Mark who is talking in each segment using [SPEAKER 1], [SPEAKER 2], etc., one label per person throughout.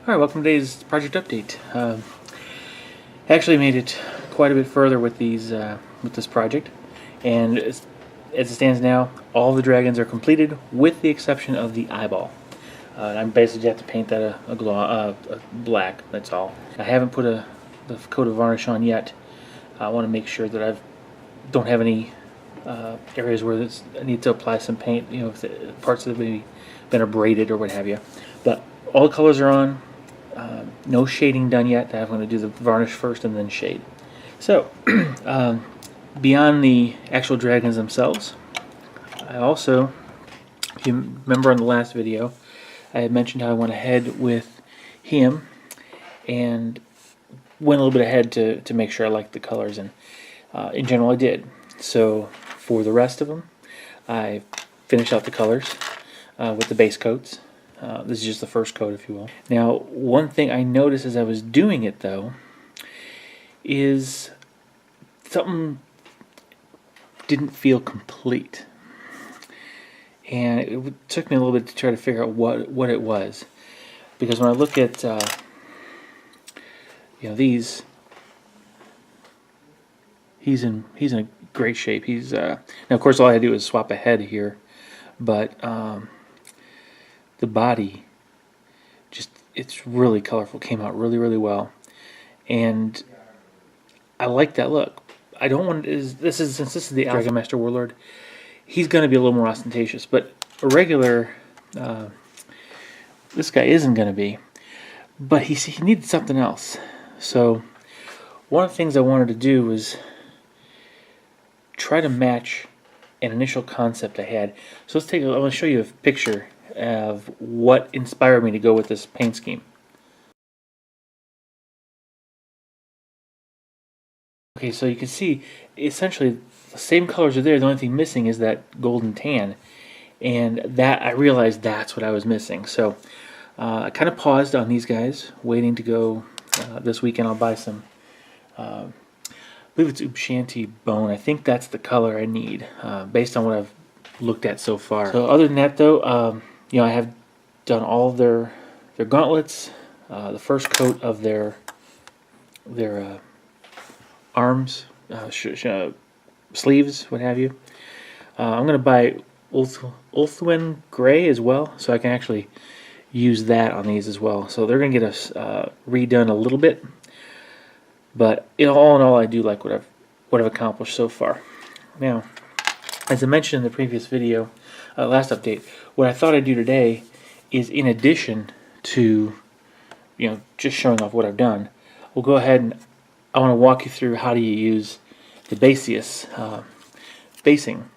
[SPEAKER 1] Alright, welcome to today's project update. Actually made it quite a bit further with these with this project, and as it stands now, all the dragons are completed with the exception of the eyeball. I'm basically have to paint that a black. That's all. I haven't put the coat of varnish on yet. I want to make sure that I don't have any areas where I need to apply some paint. You know, if parts that have maybe been abraded or what have you. But all the colors are on. No shading done yet. I'm going to do the varnish first and then shade. So, beyond the actual dragons themselves, I also, if you remember on the last video, I had mentioned how I went ahead with him and went a little bit ahead to make sure I liked the colors, and in general I did. So for the rest of them, I finished out the colors with the base coats. This is just the first coat, if you will. Now, one thing I noticed as I was doing it, though, is something didn't feel complete. And it took me a little bit to try to figure out what it was. Because when I look at, these, he's in a great shape. He's now, of course, all I had to do was swap a head here, but the body, it's really colorful. Came out really, really well, and I like that look. I don't want since this is the Dragon Master Warlord, he's going to be a little more ostentatious, but a regular, this guy isn't going to be. But he needed something else. So one of the things I wanted to do was try to match an initial concept I had. So let's take. I want to show you a picture of what inspired me to go with this paint scheme. Okay, so you can see essentially the same colors are there. The only thing missing is that golden tan, and that I realized that's what I was missing. So I kind of paused on these guys, waiting to go this weekend. I'll buy some. I believe it's Ubshanti bone. I think that's the color I need based on what I've looked at so far. So other than that, though, I have done all of their gauntlets, the first coat of their arms, sleeves, what have you. I'm going to buy Ulthuan Gray as well, so I can actually use that on these as well. So they're going to get us redone a little bit, but all in all, I do like what I've accomplished so far. Now, as I mentioned in the previous video, last update, what I thought I'd do today is, in addition to just showing off what I've done, we'll go ahead and I want to walk you through how do you use the Basius basing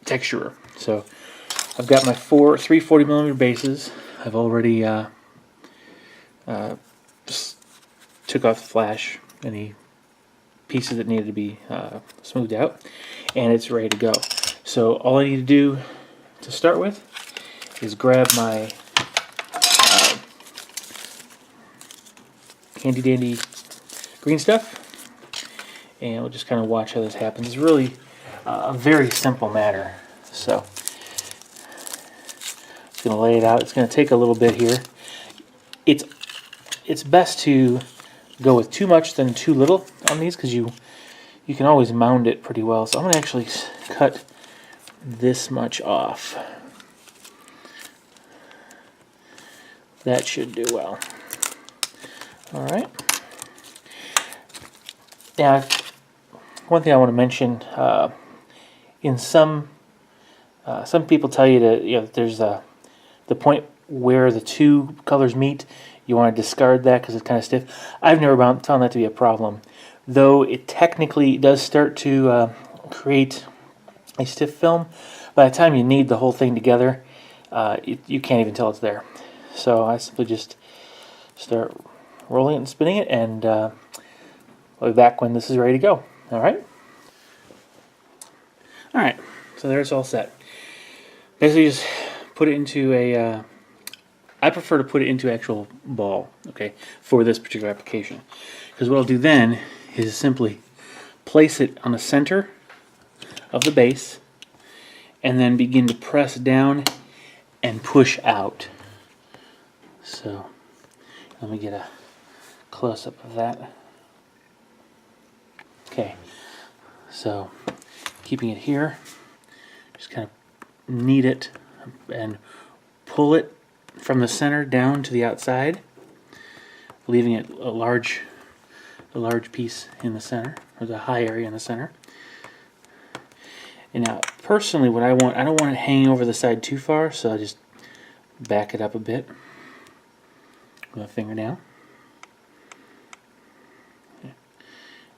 [SPEAKER 1] texturer. So I've got my 3 40mm bases. I've already just took off the flash, any pieces that needed to be smoothed out, and it's ready to go. So all I need to do to start with is grab my handy dandy green stuff, and we'll just kind of watch how this happens. It's really a very simple matter. So it's going to lay it out. It's going to take a little bit here. It's best to go with too much than too little on these, because you can always mound it pretty well. So I'm going to actually cut this much off. That should do well. Alright. Now, one thing I want to mention, in some people tell you to, there's the point where the two colors meet, you want to discard that because it's kind of stiff. I've never found that to be a problem, though it technically does start to create a stiff film. By the time you knead the whole thing together, you can't even tell it's there. So I simply just start rolling it and spinning it, and I'll be back when this is ready to go. Alright? Alright, so there it's all set. Basically just put it into a, I prefer to put it into actual ball, okay, for this particular application. Because what I'll do then is simply place it on the center of the base, and then begin to press down and push out. So Let me get a close-up of that. Okay, so keeping it here, just kind of knead it and pull it from the center down to the outside, leaving it a large piece in the center, or the high area in the center. And now, personally, what I don't want it hanging over the side too far, so I just back it up a bit with a fingernail. Okay.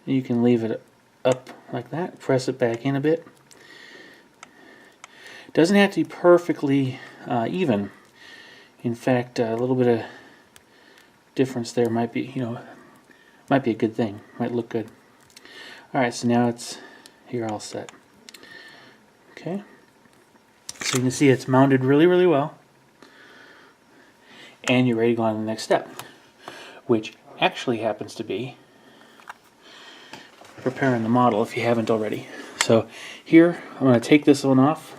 [SPEAKER 1] You can leave it up like that, press it back in a bit. It doesn't have to be perfectly even. In fact, a little bit of difference there might be, might be a good thing. Might look good. All right, so now it's here all set. Okay, so you can see it's mounted really, really well, and you're ready to go on to the next step, which actually happens to be preparing the model if you haven't already. So here, I'm going to take this one off,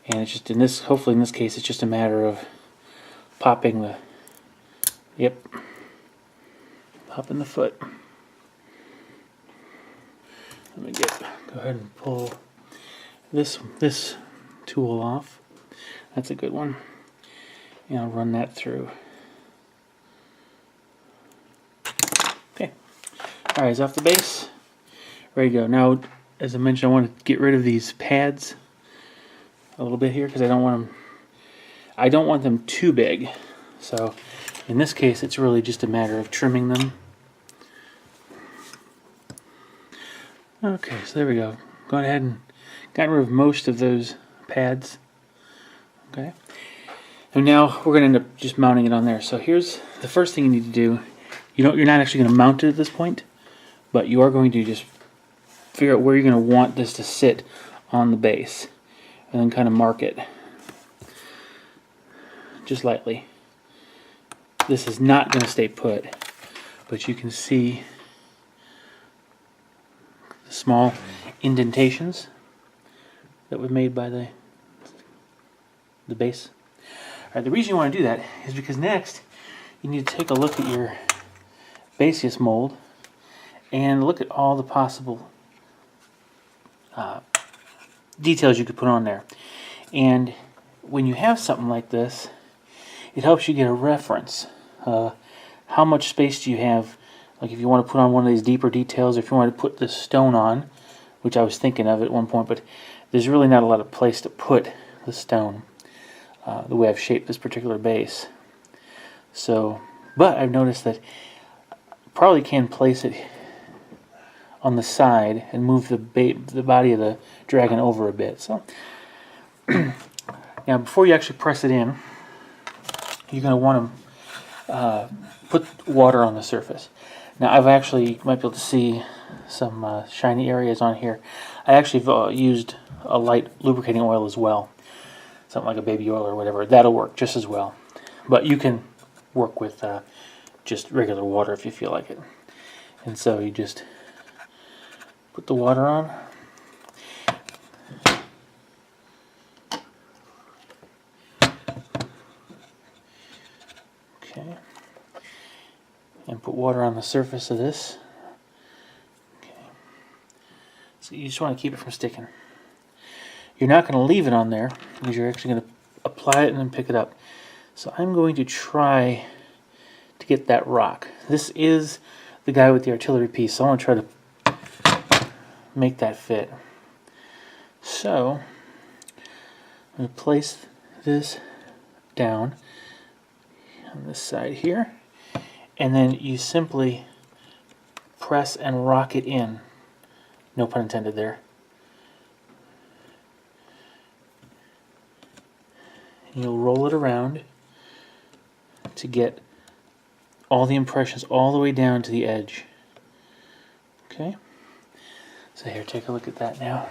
[SPEAKER 1] and it's just hopefully in this case, it's just a matter of popping the, popping the foot. Let me go ahead and pull this tool off. That's a good one. And I'll run that through. Okay. Alright, it's off the base. Ready to go. Now, as I mentioned, I want to get rid of these pads a little bit here because I don't want them too big. So in this case, it's really just a matter of trimming them. Okay, so there we go. Gone ahead and got rid of most of those pads. Okay. And now we're going to end up just mounting it on there. So here's the first thing you need to do. You're not actually going to mount it at this point, but you are going to just figure out where you're going to want this to sit on the base, and then kind of mark it just lightly. This is not going to stay put, but you can see the small indentations that were made by the base. Alright, the reason you want to do that is because next you need to take a look at your Basius mold and look at all the possible details you could put on there. And when you have something like this, it helps you get a reference. How much space do you have? Like if you want to put on one of these deeper details, if you want to put this stone on, which I was thinking of at one point, but there's really not a lot of place to put the stone, the way I've shaped this particular base. So, but I've noticed that I probably can place it on the side and move the body of the dragon over a bit. So now before you actually press it in, you're going to want to put water on the surface. Now I've actually, you might be able to see some shiny areas on here. I actually used a light lubricating oil as well. Something like a baby oil or whatever. That'll work just as well. But you can work with just regular water if you feel like it. And so you just put the water on. Okay. And put water on the surface of this. Okay. So you just want to keep it from sticking. You're not going to leave it on there because you're actually going to apply it and then pick it up. So I'm going to try to get that rock. This is the guy with the artillery piece, so I want to try to make that fit. So I'm going to place this down on this side here, and then you simply press and rock it in. No pun intended there. And you'll roll it around to get all the impressions all the way down to the edge. Okay? So here, take a look at that now.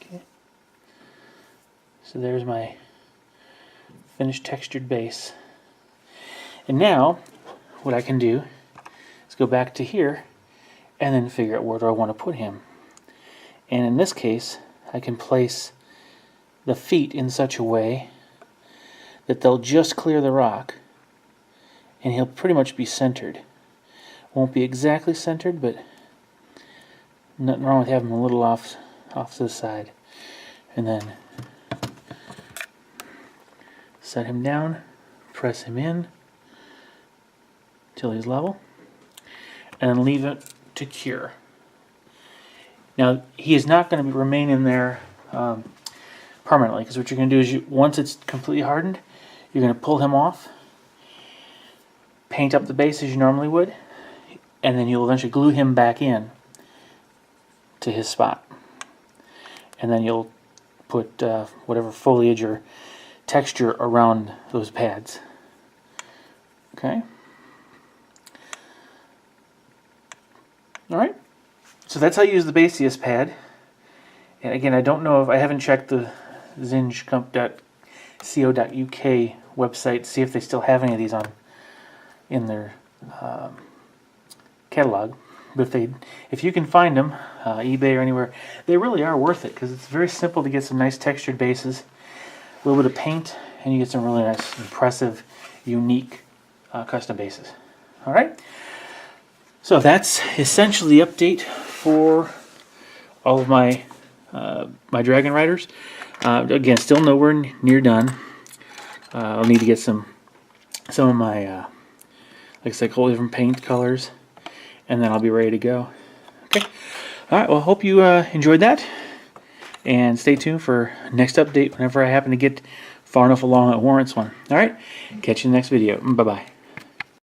[SPEAKER 1] Okay. So there's my finished textured base. And now, what I can do is go back to here and then figure out where do I want to put him. And in this case, I can place the feet in such a way that they'll just clear the rock, and he'll pretty much be centered. Won't be exactly centered, but nothing wrong with having him a little off to the side. And then set him down, press him in till he's level, and then leave it to cure. Now, he is not going to remain in there permanently, because what you're going to do is, once it's completely hardened, you're going to pull him off, paint up the base as you normally would, and then you'll eventually glue him back in to his spot. And then you'll put whatever foliage or texture around those pads. Okay? Alright, so that's how you use the Basius pad. And again, I don't know if I haven't checked the zingecomp.co.uk website to see if they still have any of these in their catalog. But if you can find them, eBay or anywhere, they really are worth it, because it's very simple to get some nice textured bases, a little bit of paint, and you get some really nice, impressive, unique custom bases. All right. So that's essentially the update for all of my my Dragon Riders. Again, still nowhere near done. I'll need to get some of my, like I said, whole different paint colors, and then I'll be ready to go. Okay. All right. Well, I hope you enjoyed that, and stay tuned for next update whenever I happen to get far enough along at Warrant's one. All right. Catch you in the next video. Bye-bye.